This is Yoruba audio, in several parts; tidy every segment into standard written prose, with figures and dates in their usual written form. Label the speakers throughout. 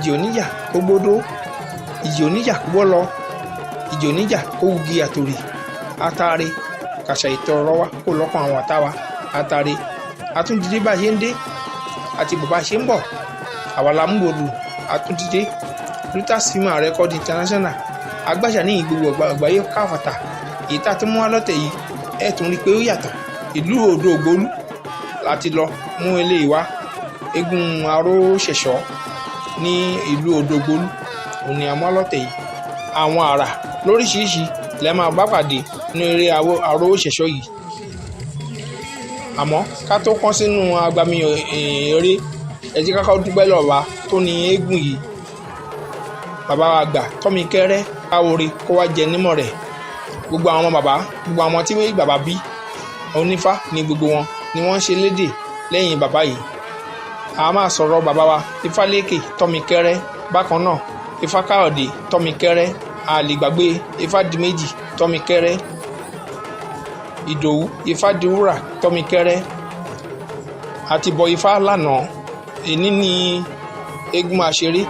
Speaker 1: ìjì oníjà kó gbódó, ìjì oníjà kó bọ́ lọ, ìjì oníjà kó wugi àtòrì. Atare kàṣà ìtọrọ wa kó lọ́kàn àwọn ọ̀tá wa. Atare atúndìdé bá ṣe ń dé àti bàbá ṣe ń bọ̀, àwa la mú odò atúndìdé. Reuters Film and Record International agbáṣà ní gbogbo àgbáyé káfàtà. Èyí tá a ti mú wá lọ́tẹ̀ yìí ẹ̀ tún rí i pé ó yàtọ̀. Ìlú Odò Ògbólú láti lọ mú eléyìí wá. Eégún Aróṣẹ̀ṣọ́ ní ìlú Odò Ògbólú òní àmọ́ lọ́tẹ̀ yìí. Àwọn àrà lóríṣiríṣi lẹ́ máa bá pàdé nínú eré Aróṣẹ̀ṣọ́ yìí. Àmọ́ ká tó kán sínú agbami eré, ẹ jẹ́ ká kọ́kọ́ dúpẹ́ lọ́wọ́ wa tó ní eégún yìí. Bàbá wa àgbà Tọ́mi Kẹ́rẹ́ káwore kó wá jẹ nímọ̀ rẹ̀. Gbogbo àwọn bàbá, gbogbo àwọn tí bàbá bí onífá ni gbogbo wọn ni wọ́n ń ṣe lédè lẹ́yìn bàbá yìí. A máa sọ̀rọ̀ bàbá wa Ifálékè Tọ́mi Kẹ́rẹ́, bákan náà Ifákáyọ̀dé Tọ́mi Kẹ́rẹ́, a lè gbàgbé Ifádìméjì Tọ́mi Kẹ́rẹ́, Ìdòwú Ifádìwúrà Tọ́mi Kẹ́rẹ́ àti bọ Ifá lánàá. Èní ni eégún máa ṣeré.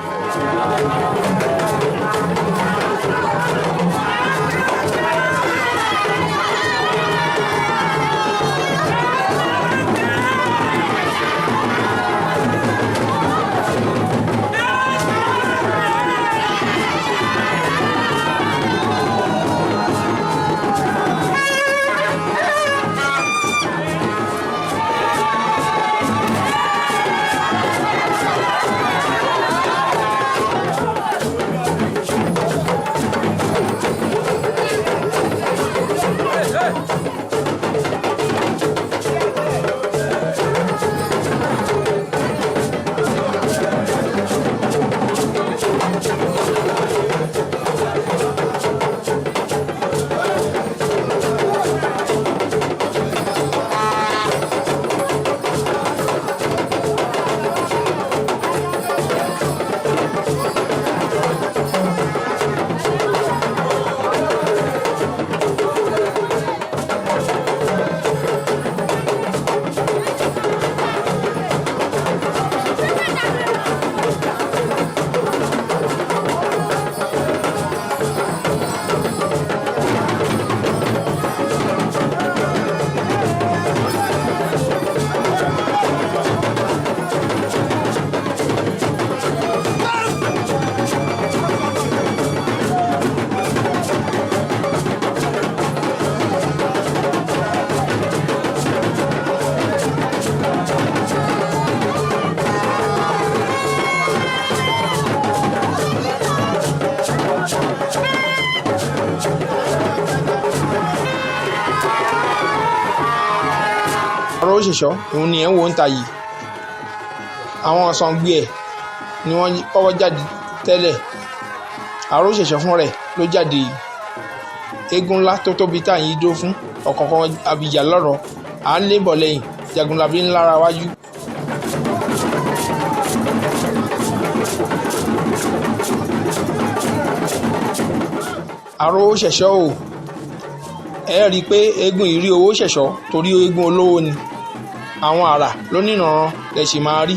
Speaker 1: Aróṣẹ̀ṣọ́ òun ni ẹ̀ ń wò ń ta yìí. Àwọn Ṣàngó ẹ̀ ni wọ́n kọ́kọ́ jáde tẹ́lẹ̀. Aróṣẹ̀ṣọ́ fún rẹ̀ ló jáde yìí. Eégún ńlá tó tóbi tá à ń yí dó fún ọ̀kọ̀ọ̀kan abìjà lọ́rọ̀ à ń lébọ̀ lẹ́yìn Jagunlabi ńlára wájú. Aróṣẹ̀ṣọ́ o, ẹ rí i pé eégún yìí rí owó ṣẹ̀ṣọ́ torí eégún olówó ni. Àwọn àrà lónìrànràn lẹ sì máa rí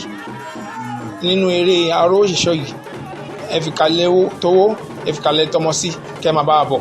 Speaker 1: nínú eré Aróṣẹ̀ṣọ́ yìí. Ẹ fi kalẹ̀ tówó, ẹ fi kalẹ̀ tọmọ sí, kẹ́ máa bá a bọ̀.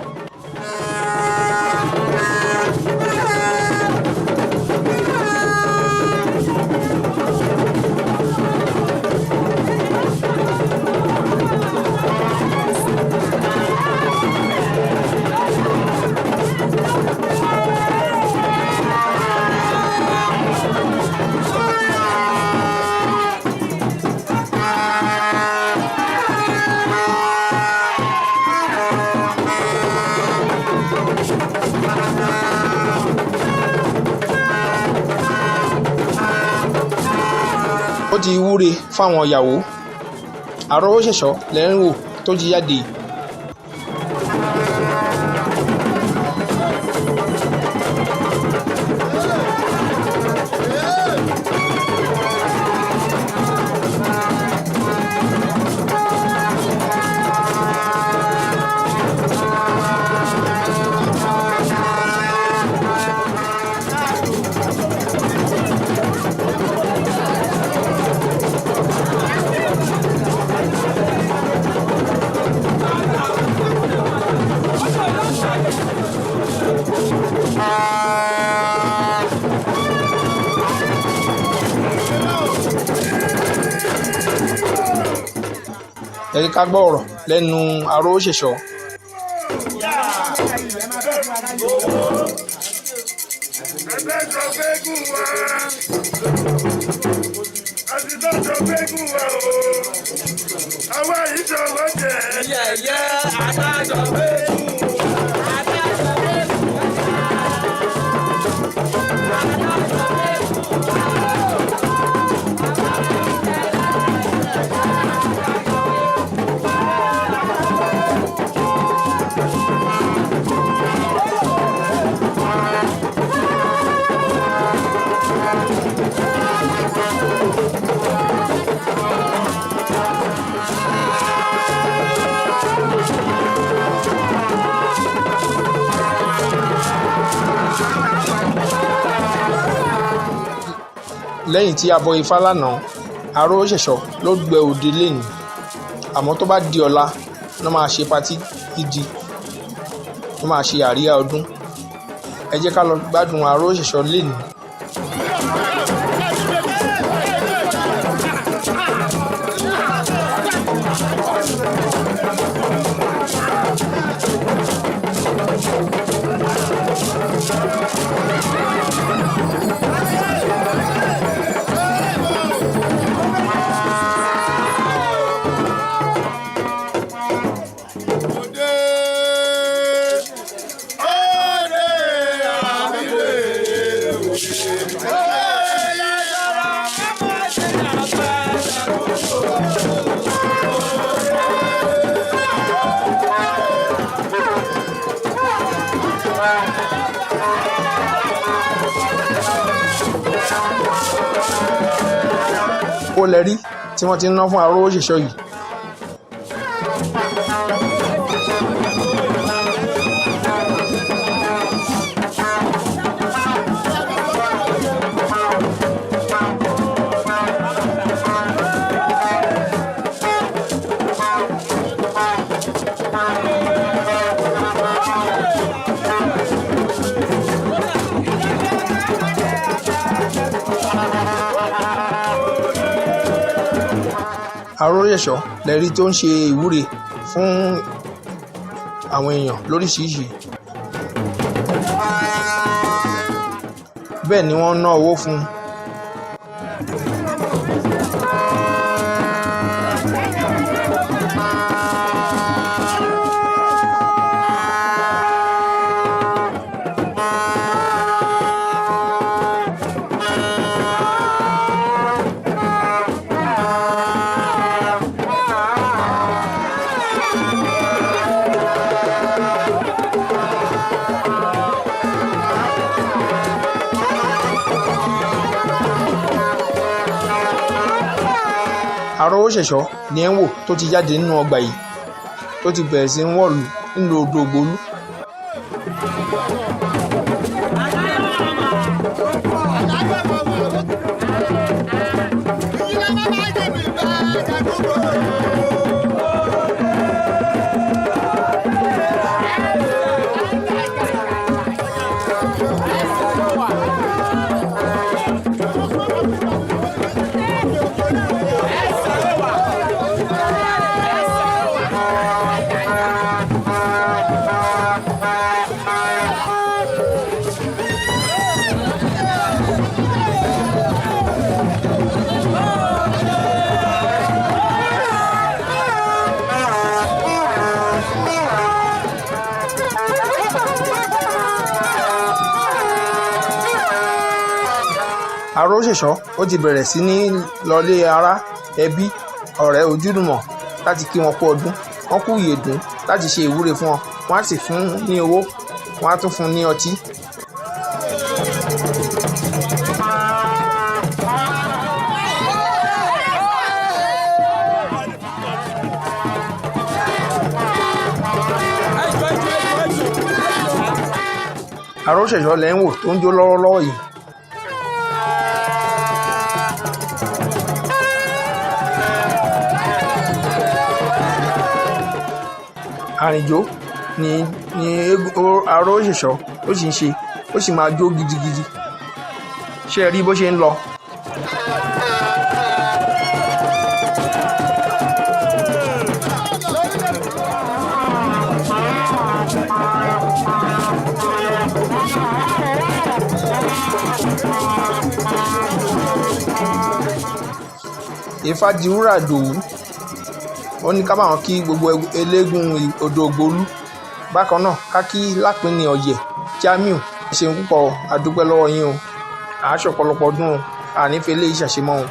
Speaker 1: Ó ti wúre fáwọn ìyàwó. Aróṣẹ̀ṣọ́ lẹ́ ń wò tó ti jáde. ẹ jẹ́ ká gbọ́ ọ̀rọ̀ lẹ́nu Aróòṣèṣọ́.
Speaker 2: Ẹgbẹ́jọ gbégún wa, àtijọ́jọ gbégún wa o, àwa ìjọba jẹ́ yẹ̀yẹ́ adájọ́ gbégún wa.
Speaker 1: Lẹ́yìn tí a bọ ifá lánàá, Aróòṣèṣọ́ ló gbẹ òde lénìí, àmọ́ tó bá di ọ̀la wọ́n máa ṣe patí gidi, wọ́n máa ṣe àríyá ọdún. Ẹ jẹ́ ká lọ gbádùn Aróòṣèṣọ́ lénìí. Ó lẹ rí tí wọ́n ti ń ná fún Aróòṣèṣọ́ yìí. Aróòṣèṣọ́ lẹ́rí tó ń ṣe ìwúre fún àwọn èèyàn lóríṣiríṣi. Bẹ́ẹ̀ ni wọ́n ná owó fún un. Aróòṣèṣọ́ ni ẹ̀ ń wò tó ti jáde nínú ọgbà yìí tó ti bẹ̀rẹ̀ sí ń wọ̀lú nínú odò Ògbólú. Aróòṣèṣọ́ ó ti bẹ̀rẹ̀ sí ní lọlé ará ẹbí ọ̀rẹ́ ojúlùmọ̀ láti kí wọn kú ọdún. Wọ́n kú ìyèdún láti ṣe ìwúre fún wọn, wọ́n á sì fún ní owó, wọ́n á tún fún ní ọtí. Aróòṣèṣọ́ lẹ́ ń wò tó ń jó lọ́wọ́lọ́wọ́ yìí. Àrìnjó ni Aróòṣèṣọ́ ó sì ń ṣe, ó sì máa jó gidigidi. Ṣé ẹ rí bó ṣe ń lọ? Ifádìwúrà Ìdòwú ó ní ká bá wọn kí gbogbo eléégún odò Ògbólú. Bákan náà ká kí Lápínì Ọ̀yẹ̀ Jamiu ẹ ṣeun púpọ̀ a dúpẹ́ lọ́wọ́ yín o àáṣọ ọ̀pọ̀lọpọ̀ ọdún o ànífẹ́ ilé ìṣàṣemọ́ o.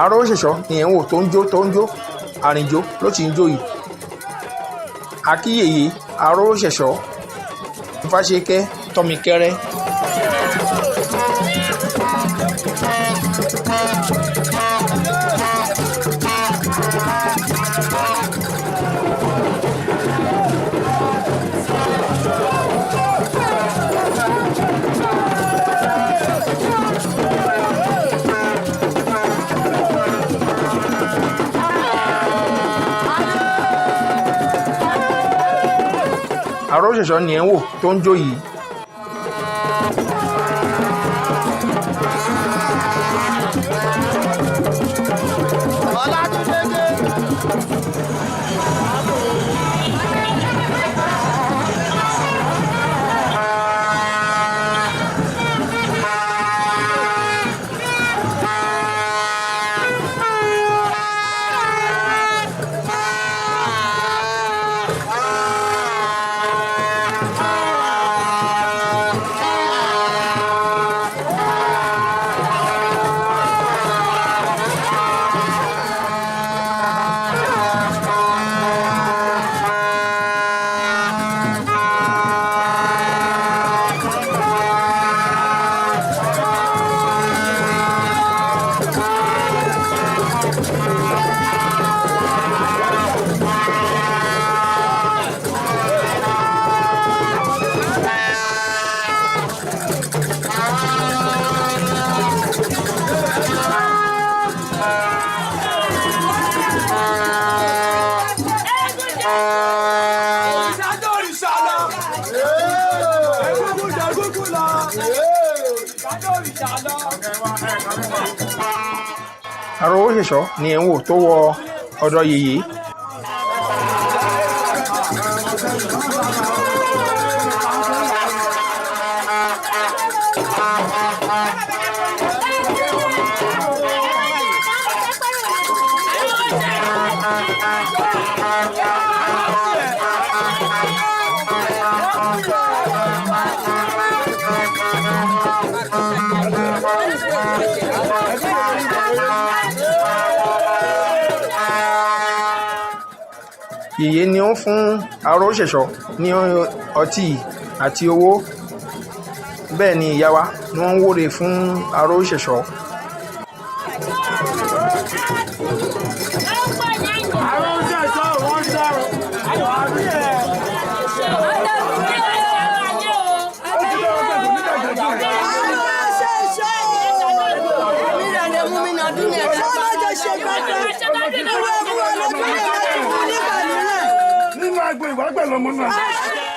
Speaker 1: Aróòṣèṣọ́ ni ẹ̀ ń wò tó ń jó àrìnjó ló ti ń jó yìí. Akíyèyè Aróòṣèṣọ́ Ifáṣẹ́kẹ́ Tọ́mikẹ́rẹ́. Aróòṣèṣọ́ ni ẹ̀ ń wò tó ń jó yìí. Aróòṣèṣọ́ ni ẹ̀ ń wò tó wọ ọ̀dọ̀ yèyé. Yèyé ni ó fún Aróòṣèṣọ́ ní ọtí àti owó. Bẹ́ẹ̀ ni ìyá wa ni wọ́n ń wúre fún Aróòṣèṣọ́.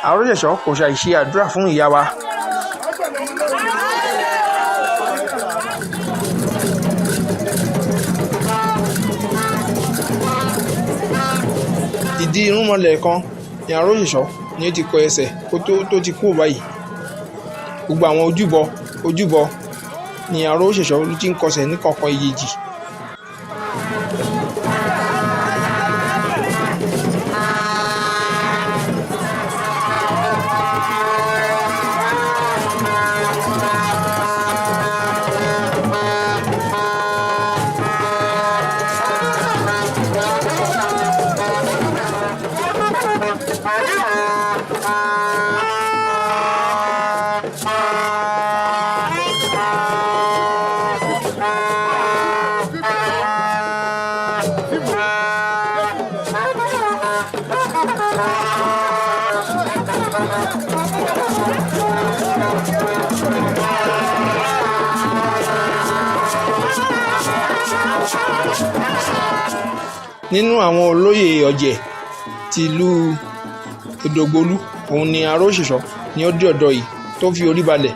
Speaker 1: Aróòṣèṣọ́ kò ṣàì ṣe àdúrà fún ìyá wa. Ìdí irúnmọlẹ̀ kan ni Aróòṣèṣọ́ ni ó ti kọ ẹsẹ̀ tó ti kú báyìí. Gbogbo àwọn ojúbọ ni Aróòṣèṣọ́ ló ti ń kọsẹ̀ ní kọ̀ọ̀kan ìyèjì. Nínú àwọn olóyè ọ̀jẹ̀ ti ìlú odò Ògbólú òun ni Aróòṣèṣọ́ ni ó dé ọ̀dọ̀ yìí tó fi orí balẹ̀.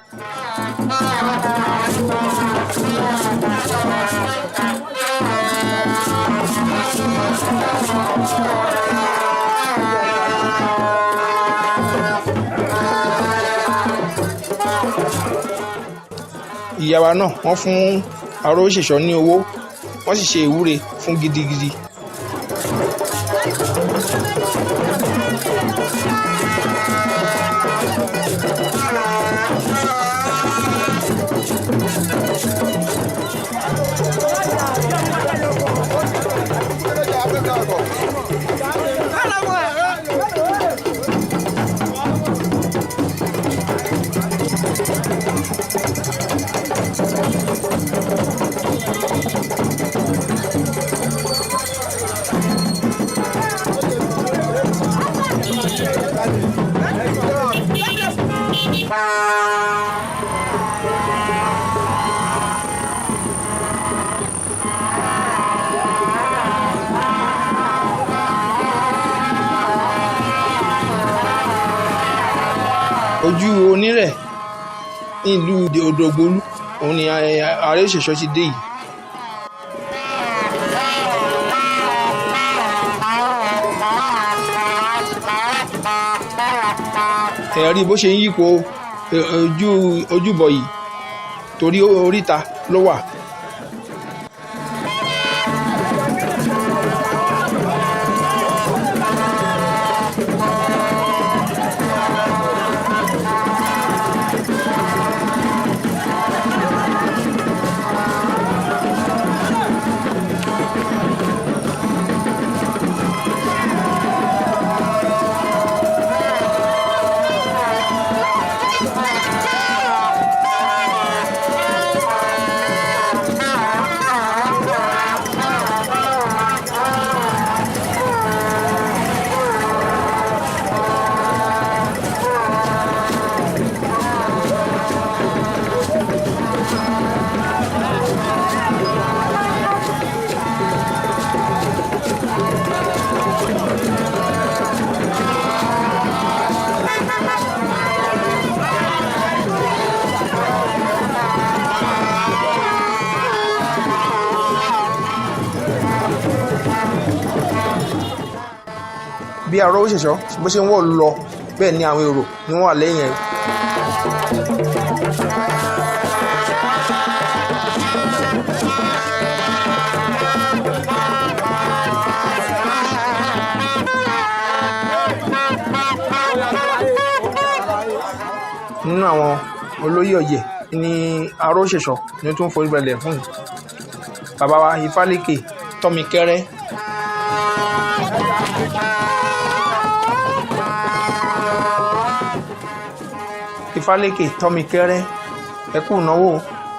Speaker 1: ìyá wa náà wọ́n fún Arósẹ̀sọ ní owó, wọ́n sì ṣe ìwúre fún gidigidi. Ojú onírẹ̀ ní ìlú Odògbolú òun ni Arósẹ̀sọ ti dé yìí. Ẹ̀rí bó ṣe ń yípo ojúbọ yìí torí oríta ló wà. Bí Arósẹ̀sọ bó ṣe ń wọ̀ lọ bẹ́ẹ̀ ni àwọn èrò ni wọ́n wà lẹ́yìn ẹ̀. Nínú àwọn olóyè ọ̀yẹ̀ ni Arósẹ̀sọ ni ó tún forí balẹ̀ fún bàbá wa Ifálékè Tọ́mikẹ́rẹ́. Ifálékè Tọ́mikẹ́rẹ́, ẹ kú ìnáwó,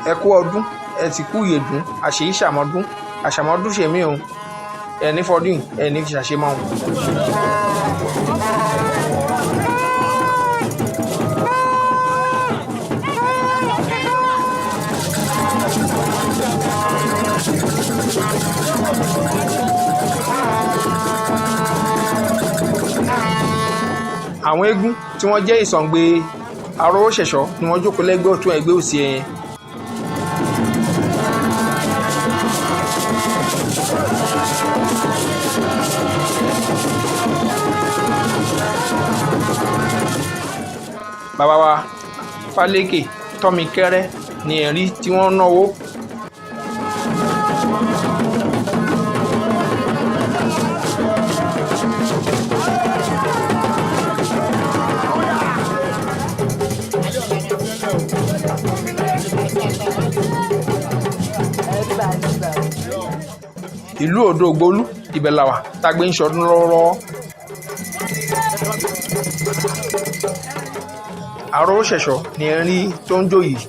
Speaker 1: ẹ kú ọdún, ẹ ti kú ìyèdún, àṣèyí ṣàmọ́dún, àṣàmọ́dún ṣèmí o, ẹ ní fọdún, ẹ ní ṣàṣemọ́ o. Àwọn eégún tí wọ́n jẹ́ ìsọ̀ǹgbè Arósẹ̀sọ ni wọ́n jókòó lẹ́gbẹ́ ọ̀tún ẹgbẹ́ òsì ẹ̀yẹn. Bàbá wa Ifálékè Tọ́mikẹ́rẹ́ ni ẹ̀rí tí wọ́n náwó. Ìlú Odògbolú ibẹ̀ la wà tá gbé ń ṣọdún lọ́wọ́lọ́wọ́. Arósẹ̀sọ ni ẹ̀rí tó ń jó yìí.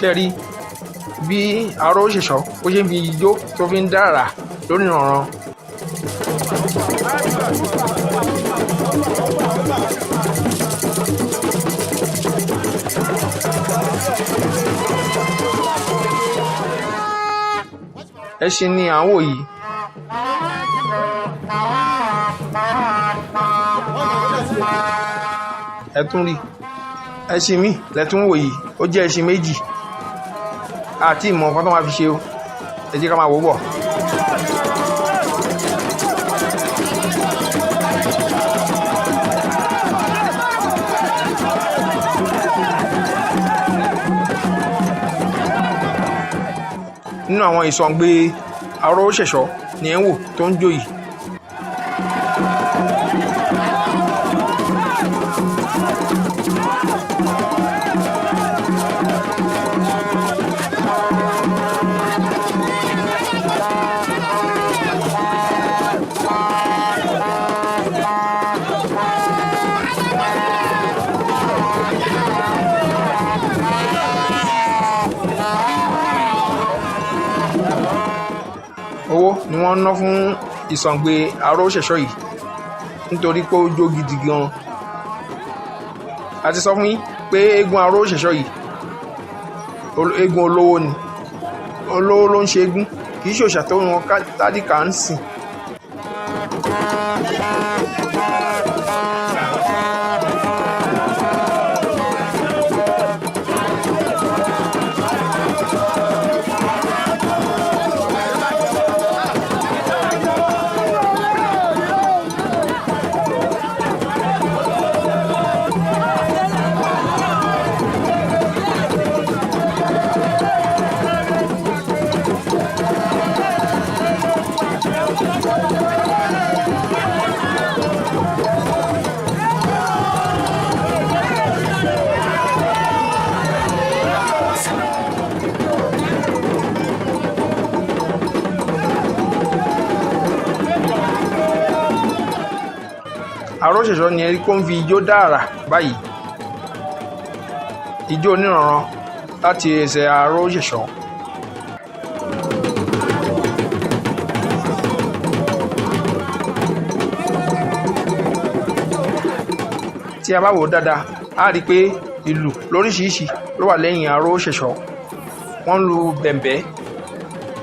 Speaker 1: ṣe rí bí aró ṣẹ̀ṣọ́ bó ṣe ń fi ijó tó fi ń dára lórí ìrànràn. ẹṣin ni à ń wò yìí. ẹ tún rí ẹṣin mi lẹ́tún wò yìí, ó jẹ́ ẹṣin méjì àti ìmọ̀ nǹkan tó máa fi ṣe o, ẹ jẹ́ ká máa wò bọ̀. nínú àwọn ìsọ̀ǹgbẹ aró ṣẹ̀ṣọ́ ni ẹ̀ ń wò tó ń jó yìí. owó ni wọ́n ń ná fún ìsọ̀ǹgbẹ aró ṣẹ̀ṣọ́ yìí nítorí pé ó jó gidi gan. a ti sọ fún yín pé eégún aró ṣẹ̀ṣọ́ yìí eégún olówó ni, olówó ló ń ṣe eégún, kì í ṣòṣà tó wọn tádìkà ń sìn. aró ṣẹ̀ṣọ́ ni ẹ̀rí kó ń fi ijó dára báyìí, ijó oníranran láti ẹsẹ̀ aró ṣẹ̀ṣọ́. tí a bá wò ó dáadáa a rí i pé ìlù lóríṣiríṣi ló wà lẹ́yìn aró ṣẹ̀ṣọ́. wọ́n ń lu bẹ̀m̀bẹ́,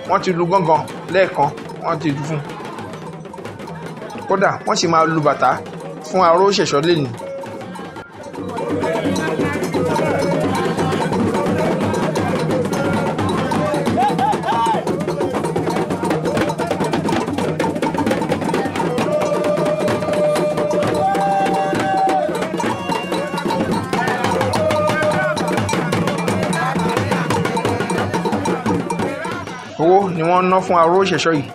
Speaker 1: wọ́n ti lu gángan lẹ́ẹ̀kan, wọ́n ti lu fún un. kódà wọ́n sì máa lu bàtà fún aró ṣẹ̀ṣọ́ lẹ́nu. owó ni wọ́n ń ná fún aró ṣẹ̀ṣọ́ yìí.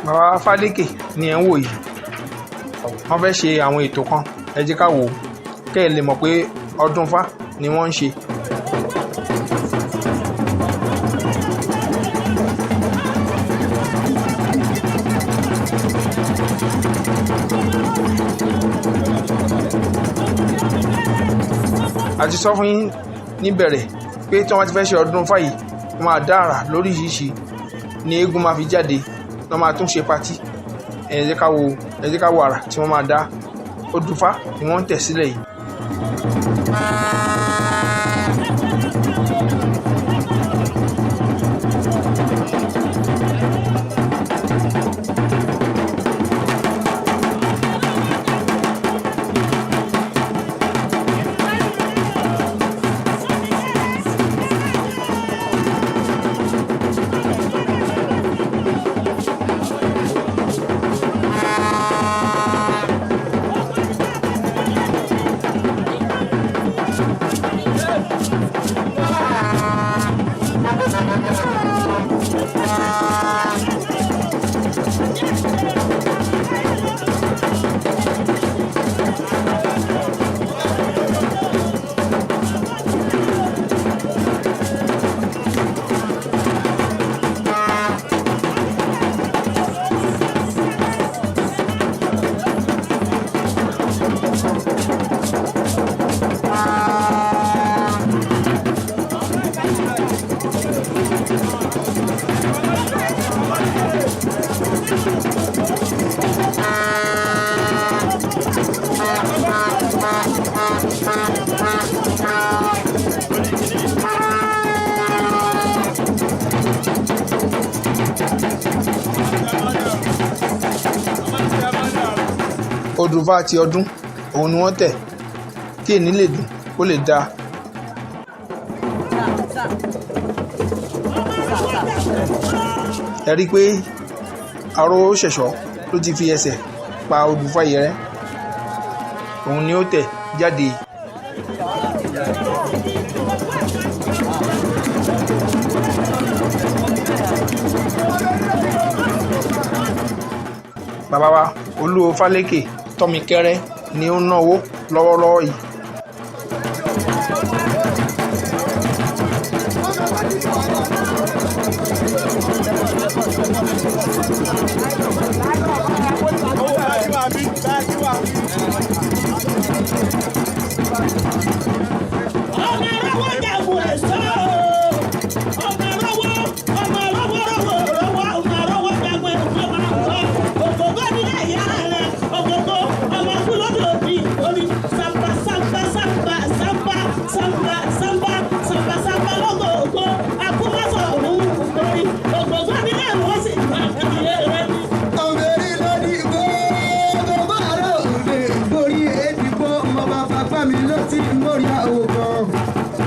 Speaker 1: bàbá Fálékè ni ẹ̀ ń wò yìí, wọ́n fẹ́ ṣe àwọn ètò kan, ẹ jẹ́ ká wò ó kẹ́ ẹ lè mọ̀ pé ọdún Ifá ni wọ́n ń ṣe. a ti sọ fún yín níbẹ̀rẹ̀ pé tí wọ́n ti fẹ́ ṣe ọdún Ifá yìí wọ́n máa dá àrà lóríṣiríṣi ní eégún máa fi jáde, wọ́n máa tún ṣe patí. ẹ jẹ́ ká wo àrà tí wọ́n máa dá. Odù Ifá ni wọ́n ń tẹ̀ sílẹ̀ yìí. odùfà ti ọdún òun ni wọ́n tẹ̀ kí èní lè dùn kó lè dáa. ẹ rí i pé aró ṣẹ̀ṣọ́ ló ti fi ẹsẹ̀ pa odùfà yìí rẹ́ òun ni ó tẹ̀ jáde. bàbá wa Olúwo Fálékè Tọ́mikẹ́rẹ́ ni ó náwó lọ́wọ́lọ́wọ́ yìí.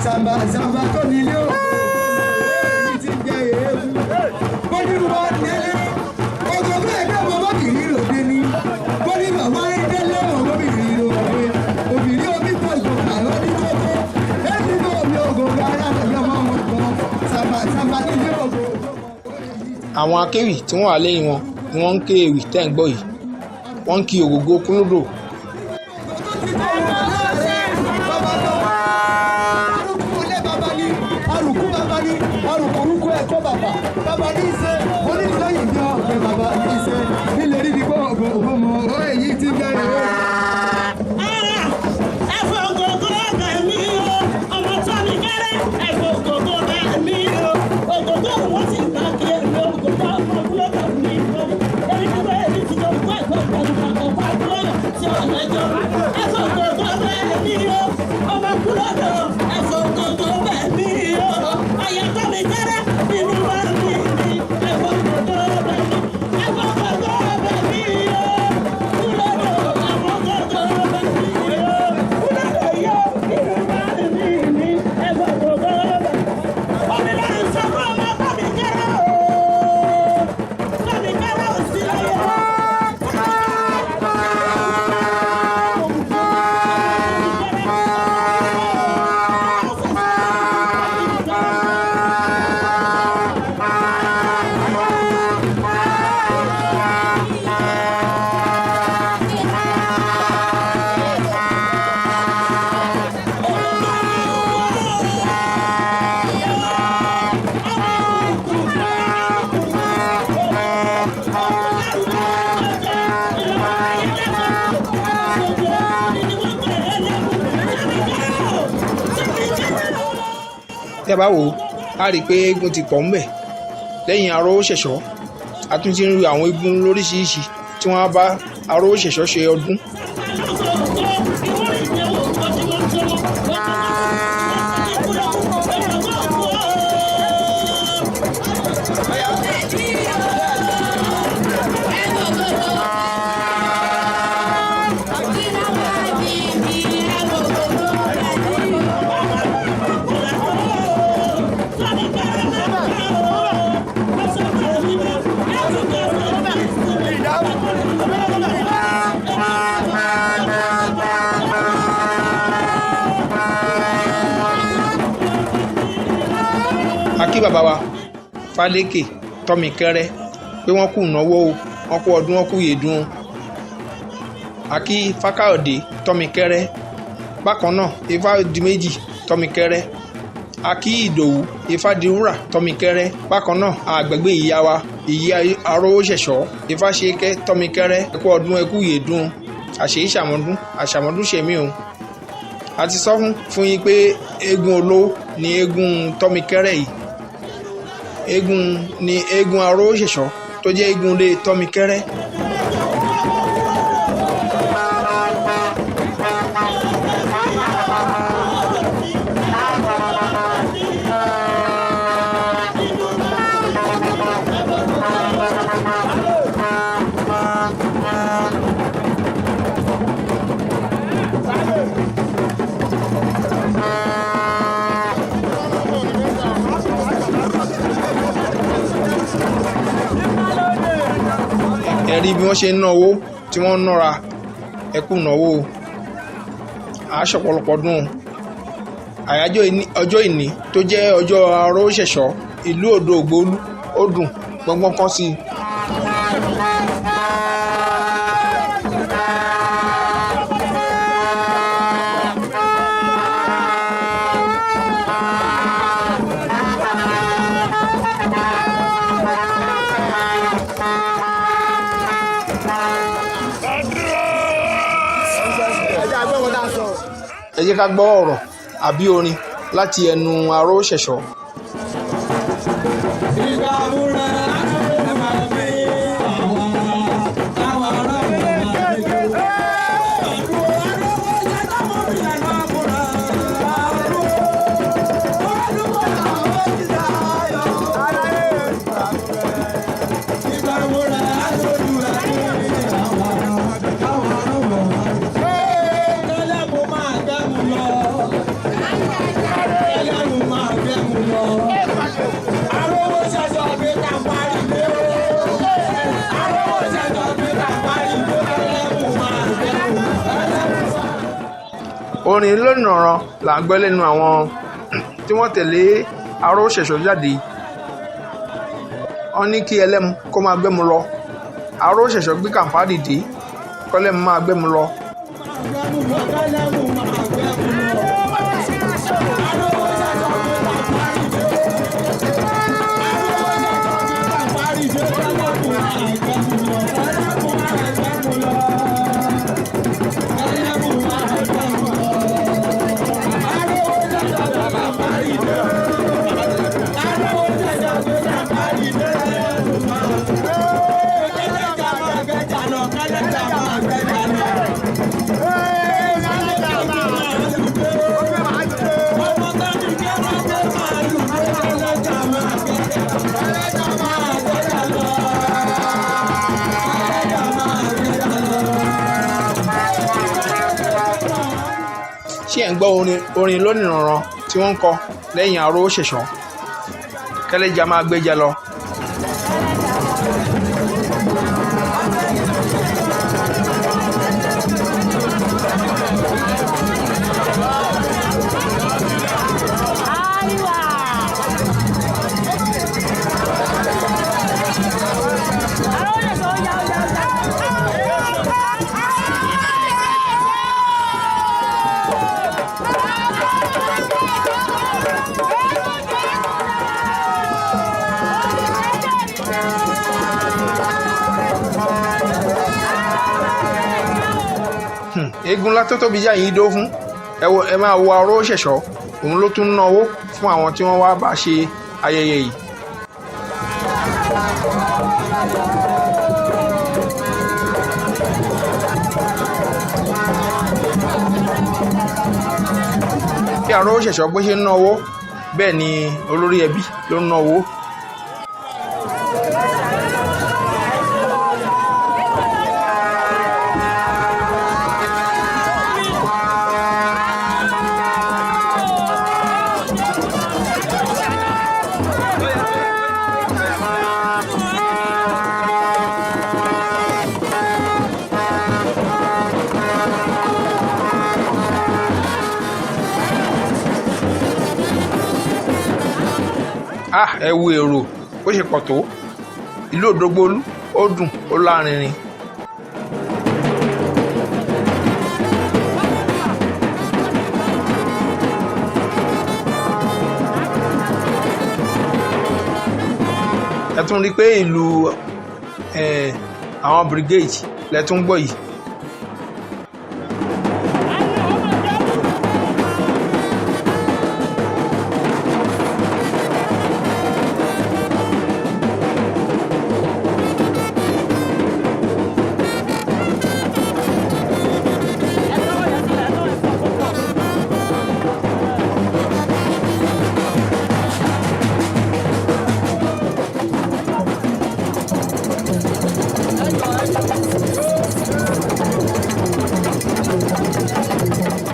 Speaker 3: Samba samba tó nílé o ní ti jẹ èébú bọ́dúrú wa délé ọjọ́ bẹ́ẹ̀ dẹ́ ọmọbìnrin lòdì ní bọ́dúrú wa délé ọmọbìnrin lòdì obìnrin omi tó ìgbòkà lọ́dún tó tó ẹni tó omi ògògò ara rẹ̀ ọmọ ọmọ samba samba nílé ògò.
Speaker 1: àwọn akéwì tí wọ́n wà lẹ́yìn wọn ni wọ́n ń ké ewì tẹ́ ń gbọ́ yìí wọ́n ń kí ògógó kúlódò.
Speaker 3: Bàbá ní ṣe oníṣẹ́yìn ní ọ̀pẹ bàbá ní ṣe nílẹ̀ rí ní gbogbo ọmọ èyí ti bẹ̀rẹ̀.
Speaker 4: ẹ̀fọ́ ògógó ọ̀gá mi o ọmọ Tọ́mikẹ́rẹ́ ẹ̀fọ́ ògógó ọ̀gá mi o ògógó wọ́n ti gbà kí èmi ògógó ọmọ kúlọ́dọ̀ mi o èmi ti bẹ́ẹ̀ ní ti tó kó ẹ̀kọ́ ọ̀pọ̀ kúlọ́dọ̀ tí ọ̀lẹ́jọ́ ẹ̀fọ́ ògógó ọ̀gá mi o ọmọ kúlọ́dọ̀ ẹ̀fọ́ ògógó ọ̀gá mi o ọ̀yà Tọ́mikẹ́rẹ́ nínú wa mi ẹ̀fọ́ ògógó ọ̀gá mi ẹ̀fọ́ ògógó ọ̀gá mi o kúlọ́dọ̀ ẹ̀fọ́ ògógó ọ̀gá mi o kúlọ́dọ̀ yọ nínú wa mi ẹ̀fọ́ ògógó ọ̀gá mi. Omi lẹ́yìn sọ fún ọmọ Tọ́mikẹ́rẹ́ o Tọ́mikẹ́rẹ́ ò sí láyé.
Speaker 1: tẹ́ bá wò ó a rí i pé eégún ti pọ̀ ńbẹ̀ lẹ́yìn aró ṣẹ̀ṣọ́ a tún ti ń rí àwọn eégún lóríṣiríṣi tí wọ́n á bá aró ṣẹ̀ṣọ́ ṣe ọdún. a kí bàbá wa Fálékè Tọ́mikẹ́rẹ́ pé wọ́n kú ìnáwó o wọ́n kú ọdún wọ́n kú yèdùn o. a kí Fákáyọ̀dé Tọ́mikẹ́rẹ́ bákan náà Ifádìméjì Tọ́mikẹ́rẹ́ a kí Ìdòwú Ifádìwúrà Tọ́mikẹ́rẹ́ bákan náà àgbègbè ìyá wa ìyá Arówóṣẹ̀ṣọ́ Ifáṣekẹ́ Tọ́mikẹ́rẹ́ ẹ kú ọdún ẹ kú yèdùn àṣèyí ṣàmọ́dún àṣàmọ́dún ṣèmí o. a ti sọ fún yín pé eégún olówó ni eégún Tọ́mikẹ́rẹ́ yìí eégún ni eégún Arówóṣẹ̀ṣọ́ tó jẹ́ eégún ilé Tọ́mikẹ́rẹ́. rí bí wọ́n ṣe ń náwó tí wọ́n ń nára ẹkú náwó aṣọ̀pọ̀lọpọ̀ dùn. Àyájọ́ ọjọ́ ìní tó jẹ́ ọjọ́ aróṣẹ̀ṣọ́ ìlú Odò Ògbólú ó dùn gbọ́ngbọ́n kan sí i. Ẹ jẹ́ ká gbọ́ ọ̀rọ̀ àbí orin láti ẹnu aróṣẹ̀ṣọ́. Orin lónìrànran là ń gbọ́ lẹ́nu àwọn tí wọ́n tẹ̀lé aróṣẹ̀ṣọ́ jáde. Wọ́n ní kí ẹlẹ́mu kó máa gbẹ́mu lọ, aróṣẹ̀ṣọ́ gbé kàǹpá dìde kọ́lẹ́mu máa gbẹ́mu lọ. Ṣé ẹ̀ ń gbọ́ orin lónìrànran tí wọ́n ń kọ lẹ́yìn aróṣẹ̀ṣọ́? Kẹ́lẹ́jà máa gbẹ́jà lọ. Eégún ńlá tó tóbi já yìí dó fún ẹ máa wo aróṣẹ̀ṣọ́, òun ló tún náwó fún àwọn tí wọ́n wá bá ṣe ayẹyẹ yìí. Bí aróṣẹ̀ṣọ́ bó ṣe ń náwó bẹ́ẹ̀ ni olórí ẹbí ló ń náwó. Ẹ wo èrò bó ṣe pọ̀ tó, ìlú Odò Ògbólú ó dùn ó lárinrin. Ẹ tún rí pé ìlú àwọn brigade lẹ tún gbọ́ yìí.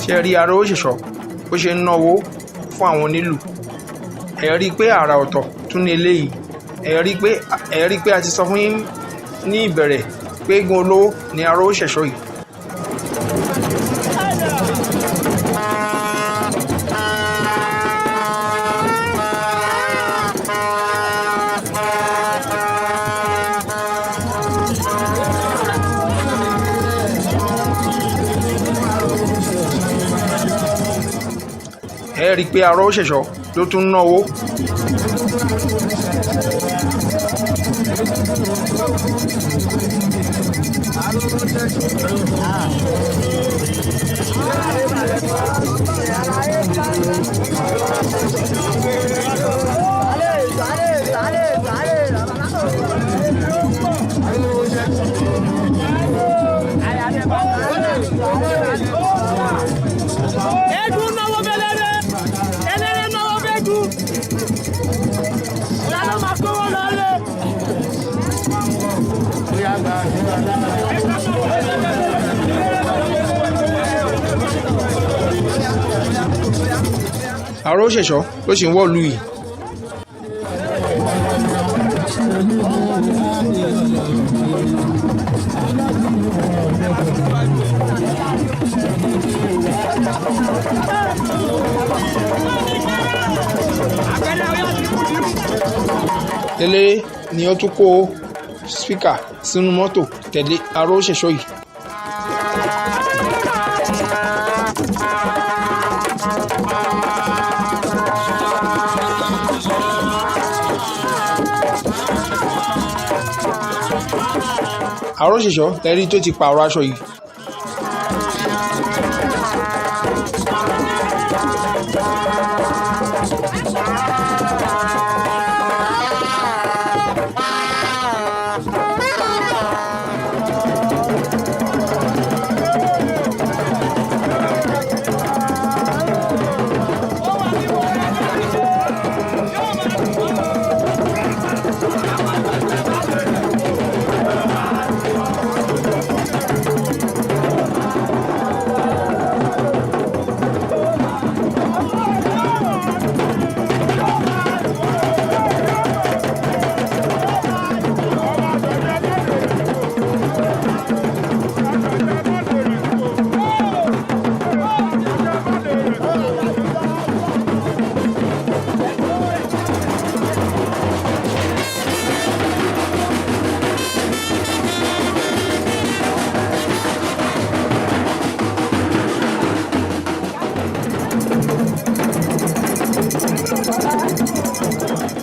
Speaker 1: Ṣé rí aróṣẹ̀ṣọ́ bó ṣe ń náwó fún àwọn onílù? Ẹ rí pé àrà ọ̀tọ̀ tún ní eléyìí. Ẹ rí pé a ti sọ fún yín ní ìbẹ̀rẹ̀ pé eégún olówó ni aró ṣẹ̀ṣọ́ yìí. ẹ rí i pé aró ṣẹ̀ṣọ́ ló tún ń náwó. Aró ṣẹ̀ṣọ́ ló sì ń wọ̀lú yìí. eléré ni ó tún kó spíkà sínú mọ́tò tẹ̀lé aró ṣẹ̀ṣọ́ yìí. aró ṣẹ̀ṣọ́ lẹ́rí tó ti pààrọ̀ aṣọ yìí.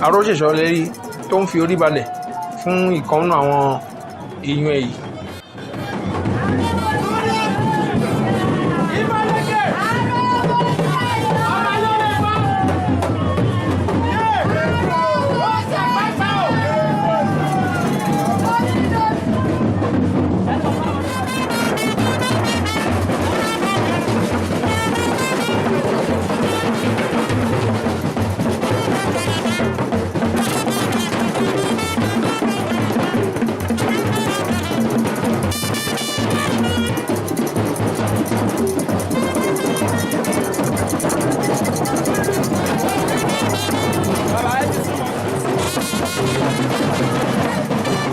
Speaker 1: aró ṣẹ̀ṣọ́ lẹ́rí tó ń fi orí balẹ̀ fún ìkànnù àwọn èèyàn ẹ̀ yìí.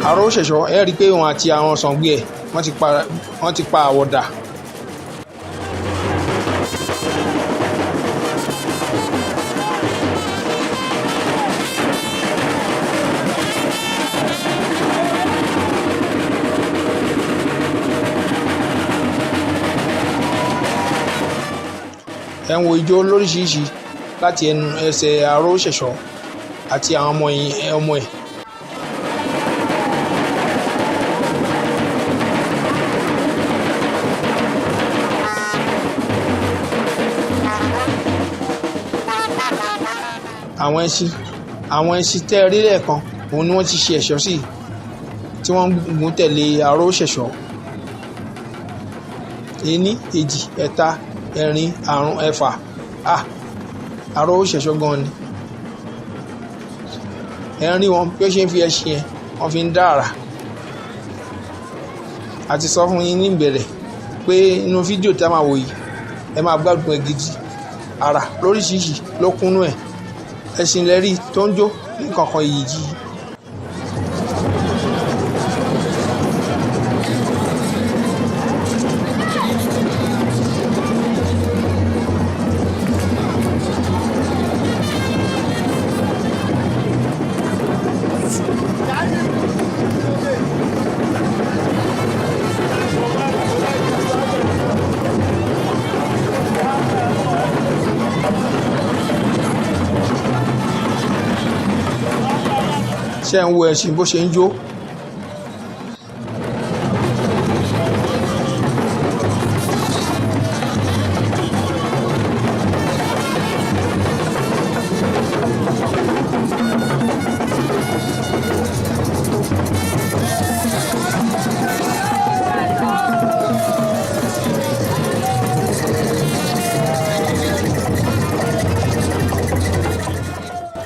Speaker 1: aró ṣẹ̀ṣọ́ ẹ rí i pé òun àti àwọn sàngbé ẹ̀ wọ́n ti pa àwọ̀dà. ẹ ń wo ijó lóríṣiríṣi láti ẹnu ẹsẹ̀ aró ṣẹ̀ṣọ́ àti àwọn ọmọ ẹ̀. àwọn ẹṣin tẹ́ rí lẹ́ẹ̀kan òun ni wọ́n ti ṣe ẹ̀ṣọ́ sí tí wọ́n gùn tẹ̀lé aró ṣẹ̀ṣọ́. 1 2 3 4 5 6 aró ṣẹ̀ṣọ́ gan ni. ẹ rí wọn bí ó ṣe ń fi ẹṣin yẹn wọ́n fi ń dá àrà. a ti sọ fún yín ní ìbẹ̀rẹ̀ pé inú fídíò tí a máa wò yìí ẹ máa gbádùn ẹ̀ gidi. àrà lóríṣiríṣi ló kúnnú ẹ̀. ẹṣin lẹ́rí tó ń jó ní kankan yìí. ṣé ń wo ẹṣin bó ṣe ń jó.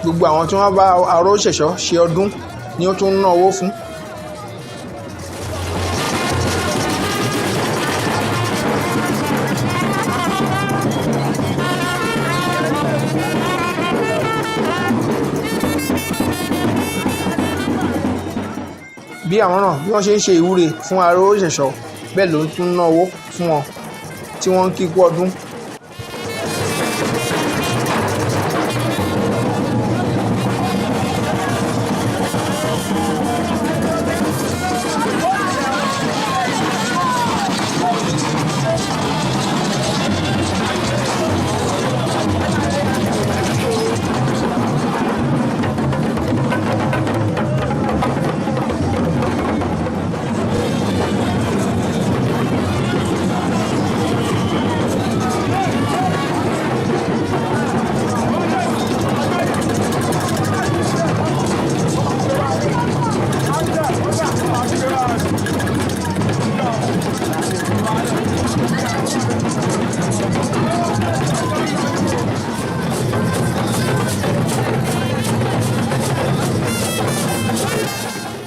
Speaker 1: Gbogbo àwọn tí wọ́n bá Arósẹ̀sọ ṣe ọdún ni ó tún ń ná owó fún. Bí àwọn náà bí wọ́n ṣe ń ṣe ìwúre fún Arósẹ̀sọ bẹ́ẹ̀ ló ń tún ná owó fún wọn tí wọ́n ń kí kú ọdún.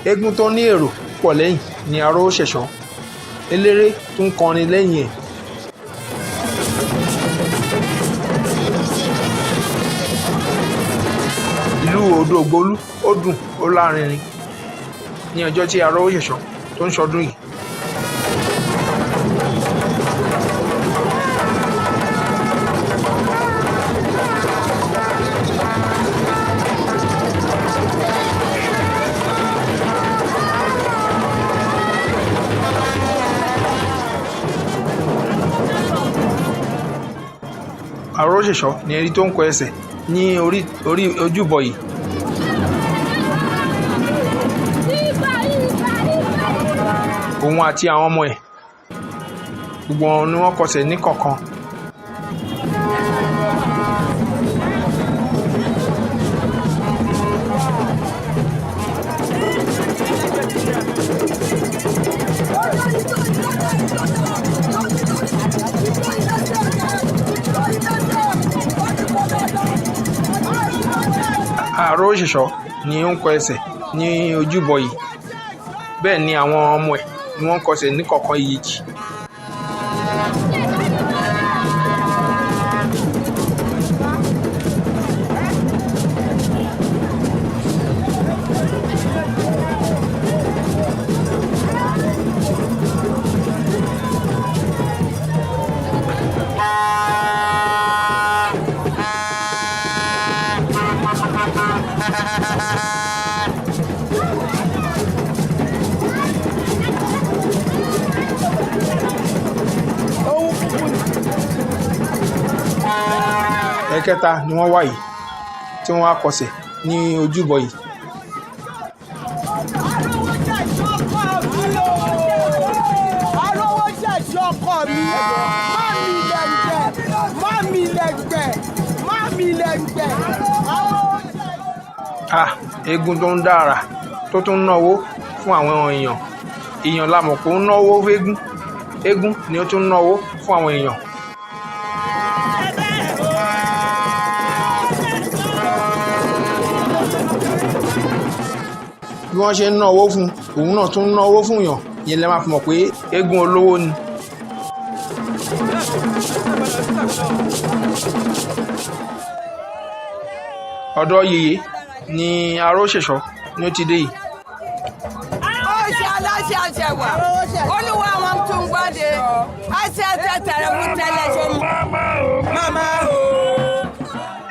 Speaker 1: Eégún tó ní èrò pọ̀ lẹ́yìn ni Arósẹ̀sọ, eléré tó ń kọrin lẹ́yìn ẹ̀. Ìlú Odògbolú ó dùn ó lárinrin ní ọjọ́ tí Arósẹ̀sọ tó ń ṣọdún yìí. Arósẹ̀sọ ni ẹni tó ń kọ ẹsẹ̀ ní orí ojúbọ yìí. Òun àti àwọn ọmọ ẹ̀ gbogbo wọn ni wọ́n kọsẹ̀ ní kọ̀ọ̀kan. Arósẹ̀sọ ni ó ń kọ ẹsẹ̀ ní ojúbọ yìí bẹ́ẹ̀ ni àwọn ọmọ ẹ̀ ni wọ́n kọsẹ̀ ní kọ̀ọ̀kan ìyèjì. Ẹ̀kẹta ni wọ́n wá yìí tí wọ́n á kọsẹ̀ ní ojúbọ yìí.
Speaker 5: Arósẹ̀sọ ọkọ mi má mi lẹ́gbẹ̀ẹ́.
Speaker 1: Eégún tó ń dára tó tún náwó fún àwọn èèyàn la mọ̀ pé ó ń náwó fún eégún ni ó tún náwó fún àwọn èèyàn. Bí wọ́n ṣe ń náwó fún òun náà tún náwó fún yàn yẹn lè máa fi mọ̀ pé eégún olówó ni. Ọ̀dọ̀ yèyé ni Arósẹ̀sọ ni ó ti dé yìí.
Speaker 6: Ó ṣe aláṣẹ àṣẹwà olúwa wọn tún gbọ́dẹ àṣẹ tẹ̀tẹ̀rẹ̀ fún tẹ́lẹ̀ ṣe mú.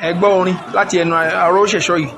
Speaker 1: Ẹ gbọ́ orin láti ẹnu Arósẹ̀sọ yìí.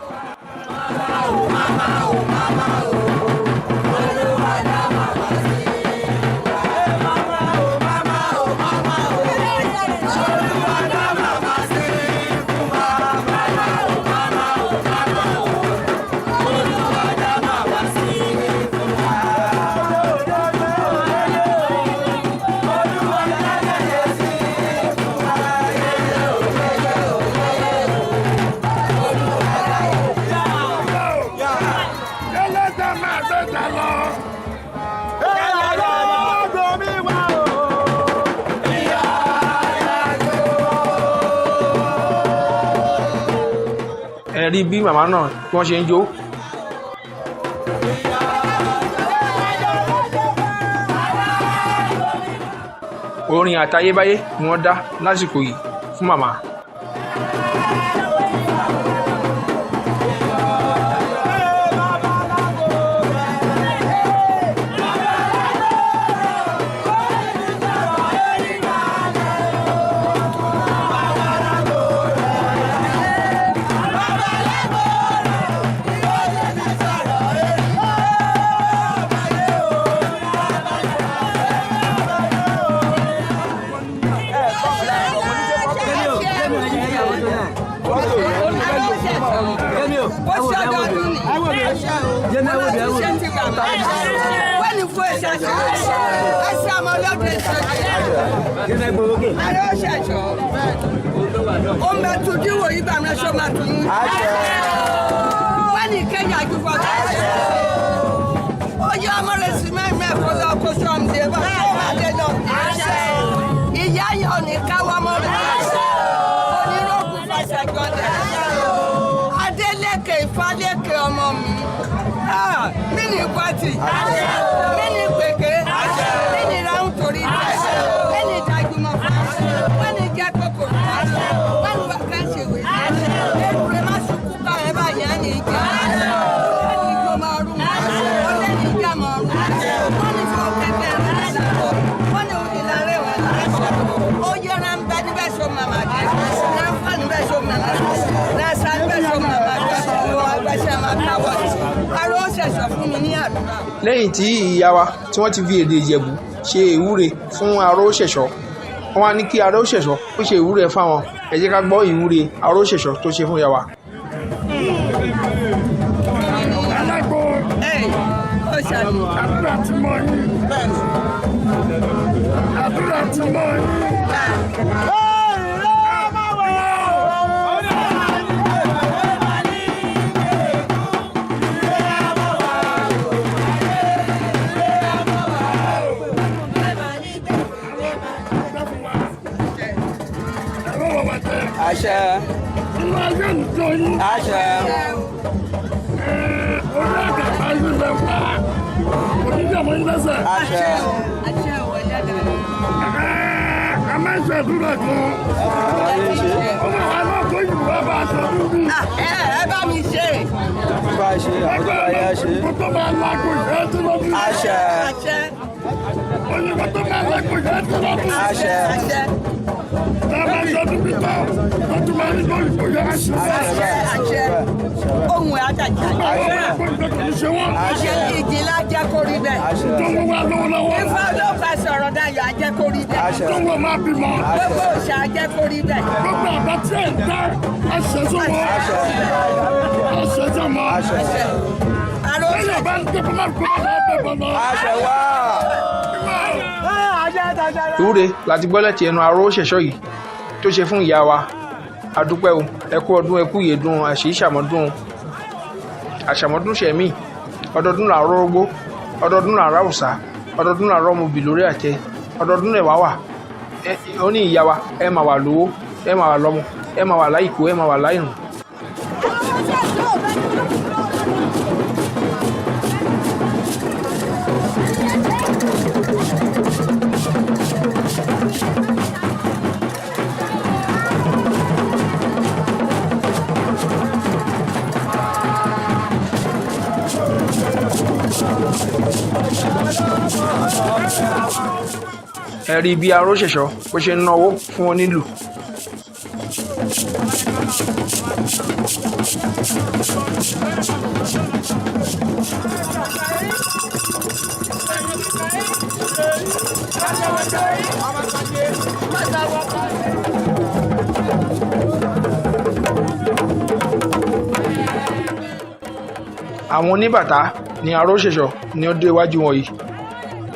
Speaker 1: rí bí màmá náà bí wọ́n ṣe ń jó. Orin àtayébáyé ni wọ́n dá lásìkò yìí fún màmá.
Speaker 6: Mini party, mini peke, mini round tori, mini daguma, mini jakoko, mini vacancy we. We must cook eba yani ija. Mini gomaru, mini jamaru, mini fokeke, mini udilare wa. Oye nam bani beso mama, nam fan beso mama, na san beso mama, wa beso mama.
Speaker 1: Lẹ́yìn tí ìyá wa tí wọ́n ti fi èdè Ìjẹ̀bú ṣe ìwúre fún aróṣẹ̀ṣọ́, wọ́n wá ní kí aróṣẹ̀ṣọ́ ó ṣe ìwúre fáwọn. Ẹ jẹ́ ká gbọ́ ìwúre aróṣẹ̀ṣọ́ tó ṣe fún ìyá wa.
Speaker 2: Àdúrà ti mọ yín. Àdúrà ti mọ yín.
Speaker 5: Àṣẹ.
Speaker 2: Inú ayé ń jọ yín.
Speaker 5: Àṣẹ.
Speaker 2: Orí àgàtà yín lẹ wá. Onídàmọ́ yín lẹ́sẹ̀.
Speaker 5: Àṣẹ.
Speaker 2: A máa ń ṣàdúrà kan. Ọmọ wa náà tó yìí wá bá aṣọ dúdú.
Speaker 6: Ẹ bá mi ṣe.
Speaker 5: Bá a ṣe àwọn tó bá yá ṣe.
Speaker 2: Kó tó máa lágò ìṣẹ́ tí lọ́dún.
Speaker 5: Àṣẹ.
Speaker 2: Onígbà tó máa lágò ìṣẹ́ tí lọ́dún.
Speaker 5: Àṣẹ.
Speaker 2: Táwọn aṣọ dúdú tán, wọ́n tún máa ní lórí ìfòyà àṣẹ.
Speaker 6: Àṣẹ. Ohun ẹ̀ àjàjà. Àṣẹ ìjìnlá jẹ́ kó rí bẹ́ẹ̀.
Speaker 2: Tó wọ́n wá lọ́wọ́lọ́wọ́.
Speaker 6: Ifá ló bá sọ̀rọ̀ dayọ̀ ajẹ́ kó rí bẹ́ẹ̀.
Speaker 2: Tó wọ́n máa bímọ.
Speaker 6: Gbogbo òṣà ajẹ́ kó rí bẹ́ẹ̀.
Speaker 2: Gbogbo àbá tí ẹ̀ ń dá àṣẹ sọ́wọ́. Àṣẹ sọ́mọ. Ẹ̀yọ̀ bá ń gbé fún máa kó ọ̀rọ̀ ọ̀bẹ bọ̀ lọ.
Speaker 5: Àṣẹ wá.
Speaker 1: Ìwúre láti gbọ́ láti ẹnu aróṣẹ̀ṣọ́ yìí tó ṣe fún ìyá wa. A dúpẹ́ o, ẹ kú ọdún, ẹ kú ìyèdún, àṣìṣàmọ́dún, àṣàmọ́dún ṣẹ̀mí, ọdọọdún làárọ̀ ogbó, ọdọọdún làárọ̀ òòṣà, ọdọọdún làárọ̀ ọmọbì lórí àtẹ, ọdọọdún lẹ̀ wá wà. Ó ní ìyá wa, ẹ máa wà lówó, ẹ máa wà lọ́mọ, ẹ máa wà láìkú, ẹ máa wà láìrùn. Ẹ rí bí aróṣẹ̀ṣọ́ bó ṣe ń náwó fún onílù. Àwọn oníbàtà ní aróṣẹ̀ṣọ́ ni ó dé iwájú wọn yìí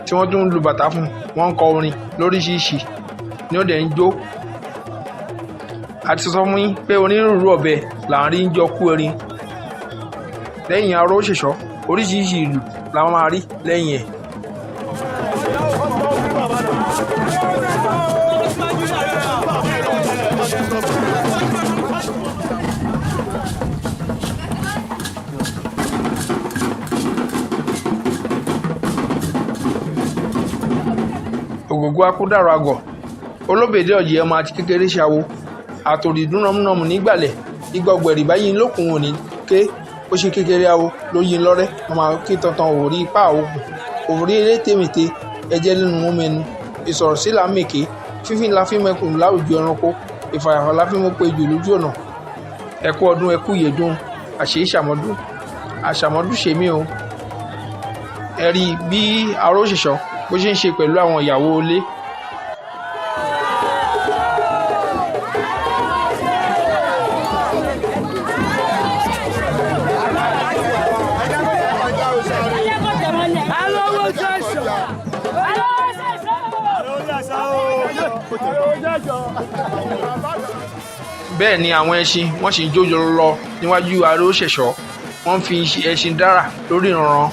Speaker 1: tí wọ́n tún ń lu bàtà fún, wọ́n ń kọ orin lóríṣiríṣi ni ó dẹ̀ ń jó. A ti sọ fún yín pé onírúurú ọ̀bẹ là ń rí ń jọ kú erin. Lẹ́yìn aróṣẹ̀ṣọ́ oríṣiríṣi ìlù la máa rí lẹ́yìn ẹ̀. ògo akúdàrọ àgọ̀ olóbèdè ọ̀jẹ̀ ọmọ àti kékeré ṣàwo àtòrí dúnàmúnàmù nígbàlẹ̀ igbọ̀gbẹ̀rì báyìí lókun òní ké ó ṣe kékeré awo ló yin lọ́rẹ́ ọmọ kí tantan òwòrí ipá òògùn òwòrí eré tèmètè ẹ̀jẹ̀ lẹ́nu mú mẹ́nu ìsọ̀rọ̀ sí là ń mèké fífi la fi mẹ́kùn láwùjọ ẹranko ìfàyàfà la fi mọ́ pé jù lójú ọ̀nà ẹ̀kú ọdún ẹ̀kú ìyèdún àṣẹ ìṣàmọ́dún àṣàmọ́dún ṣèmí o ẹ rí bí aróṣèṣọ́ bó ṣe ń ṣe pẹ̀lú àwọn ìyàwó ilé. bẹ́ẹ̀ ni àwọn ẹṣin wọ́n sì ń jójó lọ níwájú aróṣèṣọ́ wọ́n fi ẹṣin dára lórí ìrànràn.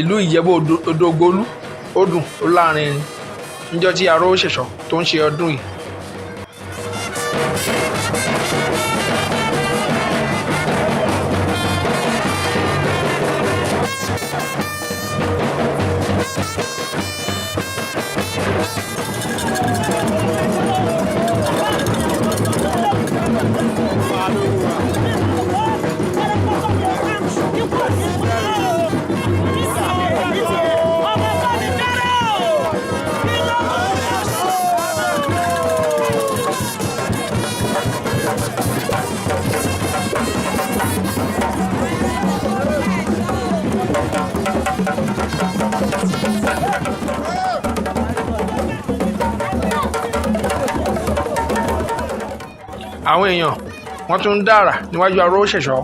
Speaker 1: ìlú Ìjẹ̀bú Òdògbolú ó dùn ó láàrin níjọ́ tí aróṣèṣọ́ tó ń ṣe ọdún yìí. àwọn èèyàn wọ́n tún ń dára níwájú aróṣèṣọ́.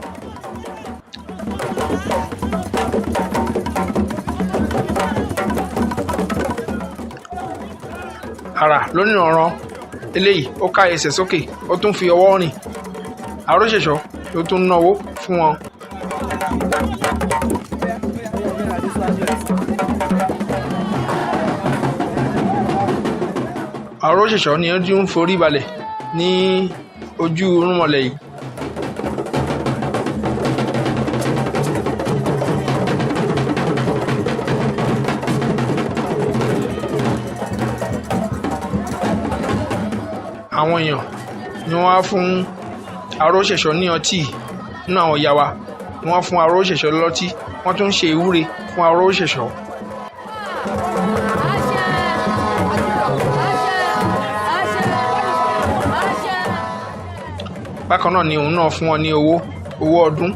Speaker 1: àrà lónìí ọ̀ràn eléyìí ó ká ẹsẹ̀ sókè ó tún fi ọwọ́ rìn aróṣèṣọ́ ló tún náwó fún wọn. aróṣèṣọ́ ni ó ti ń forí balẹ̀ ní ojú irúnmọlẹ̀ yìí. àwọn èèyàn ni wọ́n á fún aróṣèṣọ́ ní ọtí nínú àwọn ìyá wa ni wọ́n fún aróṣèṣọ́ lọ́tí wọ́n tún ń ṣe ìwúre fún aróṣèṣọ́. bákan náà ni òun náà fún wọn ní owó ọdún.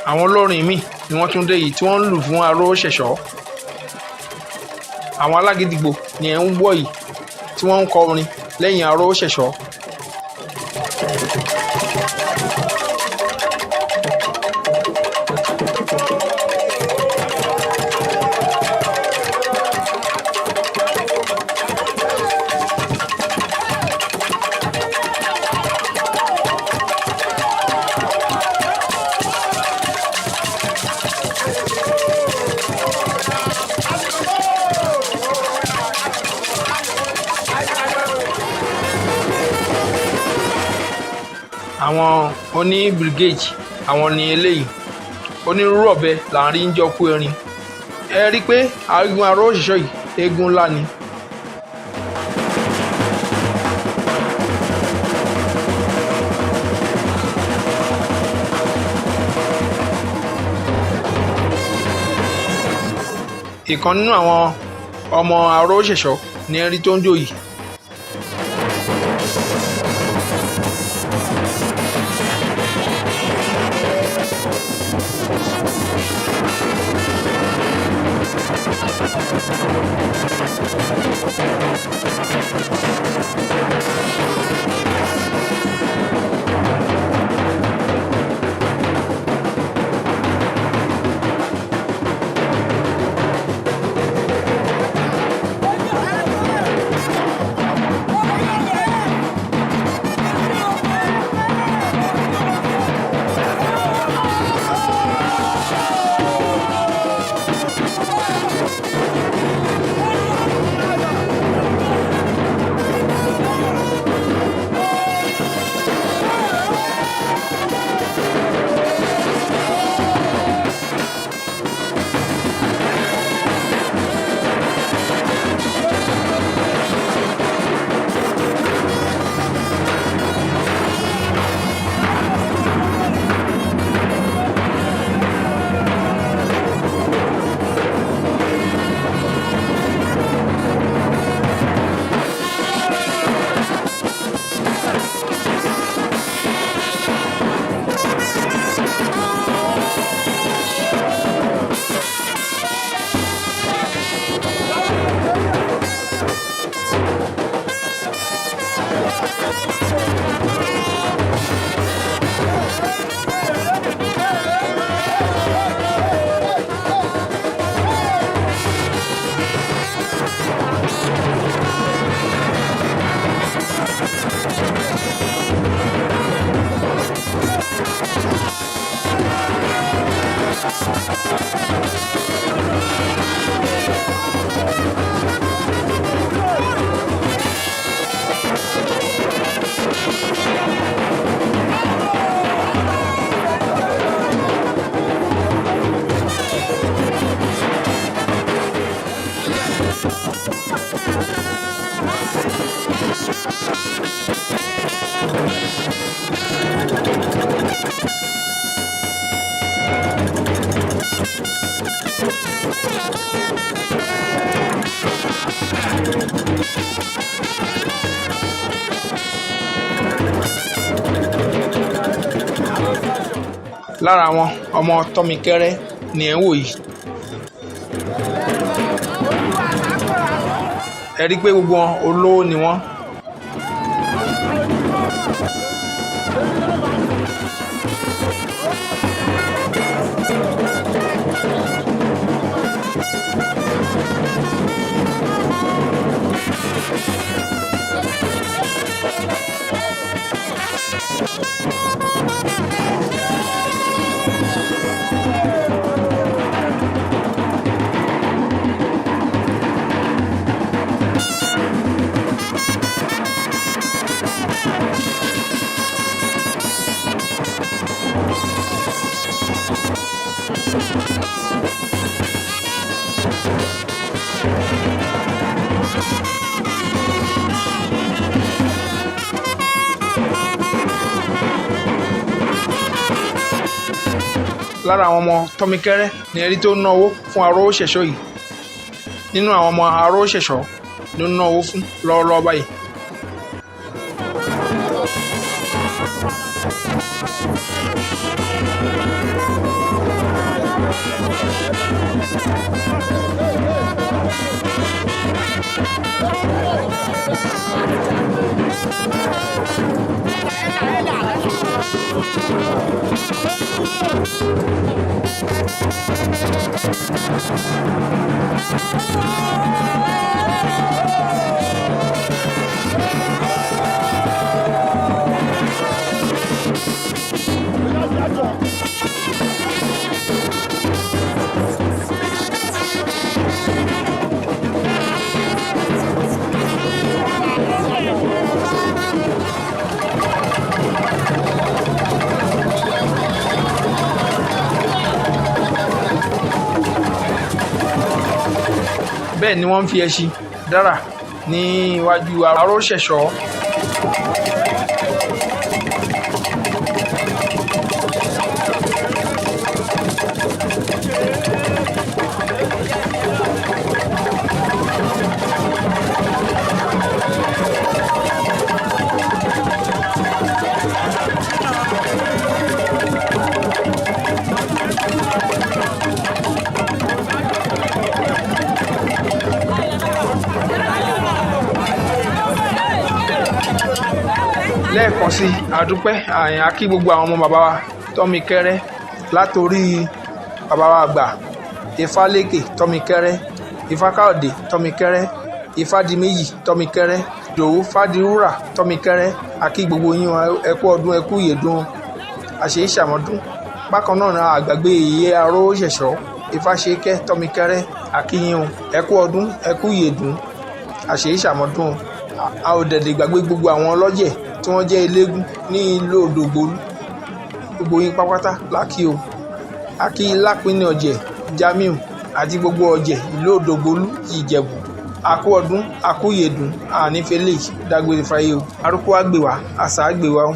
Speaker 1: àwọn olórin míì ni wọ́n tún dé yìí tí wọ́n ń lù fún aróṣèṣọ́. àwọn alágídígbò ni ẹ̀ ń wọ̀ yìí tí wọ́n ń kọ orin lẹ́yìn aróṣèṣọ́. àwọn oní brigade àwọn ni eléyìí onírúurú ọ̀bẹ là ń rí ń jọ kú erin ẹ rí i pé eégún aróṣèṣọ́ yìí eégún ńlá ni. ìkan nínú àwọn ọmọ aróṣèṣọ́ ni ẹ rí tó ń jó yìí. lára àwọn ọmọ Tọ́mikẹ́rẹ́ ni ẹ̀ ń wò yìí. ẹ rí i pé gbogbo wọn olówó ni wọ́n. lára àwọn ọmọ Tọ́mikẹ́rẹ́ ni ẹni tó náwó fún Arósẹ̀sọ yìí. nínú àwọn ọmọ Arósẹ̀sọ ló náwó fún lọ́wọ́lọ́wọ́ báyìí. bẹ́ẹ̀ ni wọ́n ń fi ẹṣin dára ní iwájú Arósẹ̀sọ. lẹ́ẹ̀kan sí àdúpẹ́ a kí gbogbo àwọn ọmọ bàbá wa Tọ́mikẹ́rẹ́ látòrí bàbá wa àgbà Ifálékè Tọ́mikẹ́rẹ́, Ifákáòdé Tọ́mikẹ́rẹ́, Ifádìméjì Tọ́mikẹ́rẹ́, Ìdòwú Fádìwúrà Tọ́mikẹ́rẹ́. a kí gbogbo yín ẹ kú ọdún ẹ kú ìyèdún àṣeyí ṣàmọ́dún. bákan náà àgbàgbé ìyè Arósẹ̀sọ Ifáṣekẹ́ Tọ́mikẹ́rẹ́ a kí yín ẹ kú ọdún ẹ kú ìyèdún àṣeyí ṣàmọ́dún. a ò dẹ̀dẹ̀ gbàgbé gbogbo àwọn ọlọ́jẹ̀ tí wọ́n jẹ́ eléégún ní ìlú Òdògbólú. gbogbo yín pápátá lákì o. a kí Lápínì Ọ̀jẹ̀ Jamiu àti gbogbo ọ̀jẹ̀ ìlú Òdògbólú Ìjẹ̀bú. a kú ọdún a kú ìyèdún ànífẹ́lẹ́ dágbére fáyé o. arúgbó àgbèwá àṣà àgbèwá o.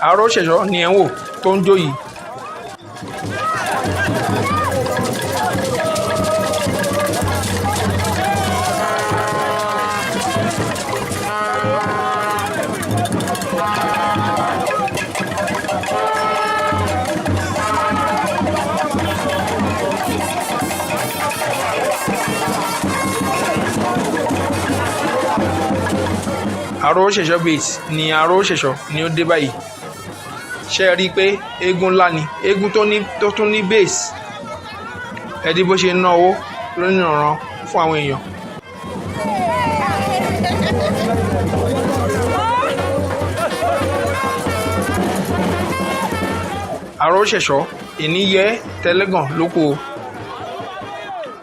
Speaker 1: Arósẹ̀sọ ni ẹ̀ ń wò tó ń jó yìí. Arósẹ̀sọ base ni Arósẹ̀sọ ni ó dé báyìí. ṣé ẹ rí i pé eégún ńlá ni eégún tó tún ní base. ẹ dí bó ṣe ń ná owó lónìrànràn fún àwọn èèyàn. Aróṣẹ̀ṣọ́ ìní yẹ tẹ́lẹ̀gàn lóko.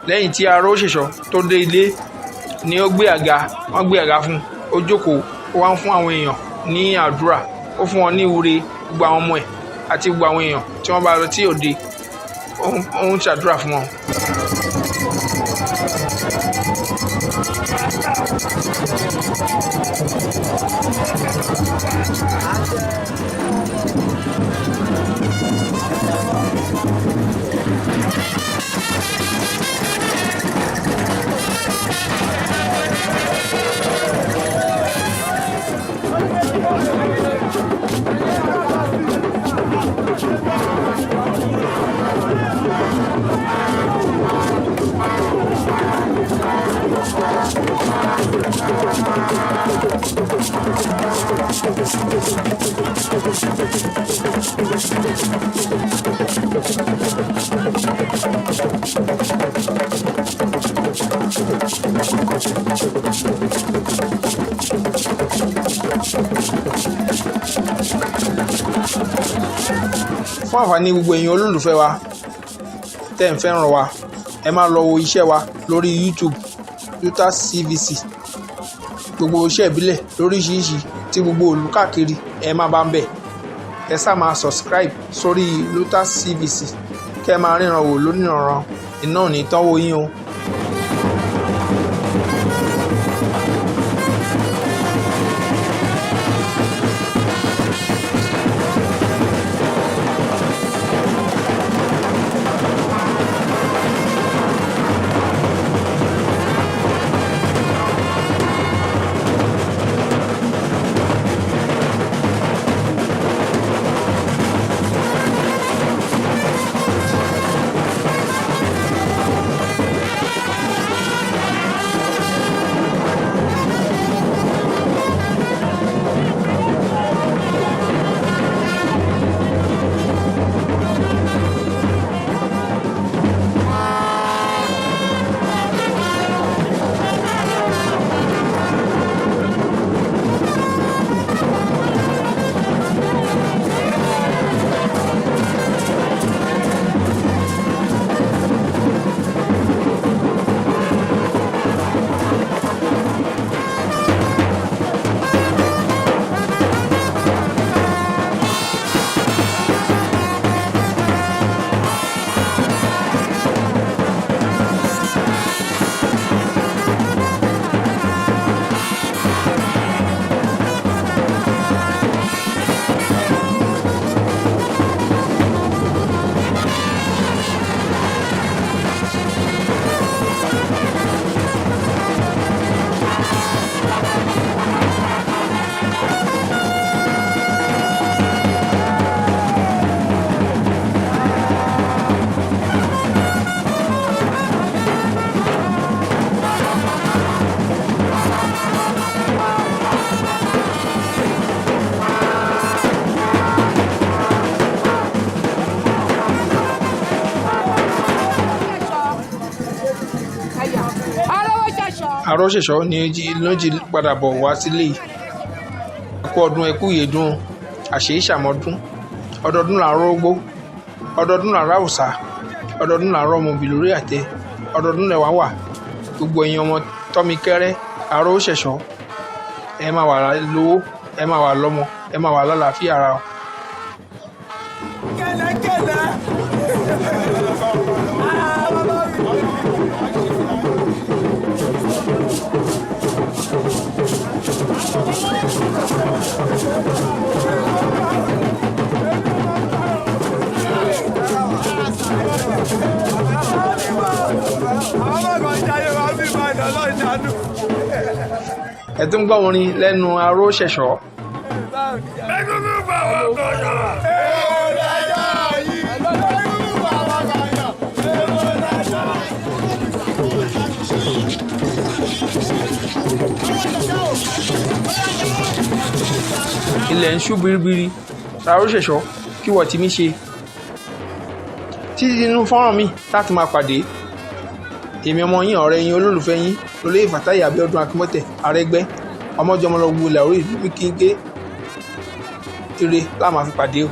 Speaker 1: Lẹ́yìn tí Aróṣẹ̀ṣọ́ tó dé ilé ni wọ́n gbé àga fún ó jókòó ó wá ń fún àwọn èèyàn ní àdúrà ó fún wọn ní ìwúre gbogbo àwọn ọmọ ẹ̀ àti gbogbo àwọn èèyàn tí wọ́n bá lọ tí òde ó ń ṣàdúrà fún wọn. Fún àǹfààní gbogbo èèyàn olólùfẹ́ wa tẹ́ ń fẹ́ràn wa ẹ máa lọ wo iṣẹ́ wa lórí YouTube Lutas CVC, gbogbo iṣẹ́ ìbílẹ̀ lóríṣiríṣi tí gbogbo ìlú káàkiri ẹ máa bá ń bẹ̀. Ẹ sá máa subscribe sórí Lutas CVC kẹ́ ẹ máa ríran wò lónìrànràn, iná ò ní tán wò yín o. Aróṣẹ̀ṣọ́ ni ló jí padà bọ̀ wá sílé yìí. Ẹkú ọdún ẹkú ìyèdún àṣèyí ṣàmọ́dún, ọdọọdún là ń rógbó, ọdọọdún là ń ráwùsà, ọdọọdún là ń rọ́ ọmọbì lórí àtẹ, ọdọọdún lẹ̀ wá wà. Gbogbo ẹ̀yin ọmọ Tọ́mikẹ́rẹ́ Aróṣẹ̀ṣọ́ ẹ máa wà lówó, ẹ máa wà lọ́mọ, ẹ máa wà lálàáfíà ara o. Ẹ tún gbọ́ orin lẹ́nu Aróṣẹ̀ṣọ́. Ilẹ̀ ń ṣú biribiri, Aróṣẹ̀ṣọ́ kí wọ́n ti mí ṣe. Títí inú fọ́nrán mi láti máa pàdé. èmi ọmọ yín ọ̀rẹ́ yín olólùfẹ́ yín Olóyè Fatai Abiodun Akínbọ́tẹ̀ Arẹ́gbẹ́ ọmọjọmọlọ wulẹ̀ orí ìlú mi kí n gé ire láàmú àfipàdé o.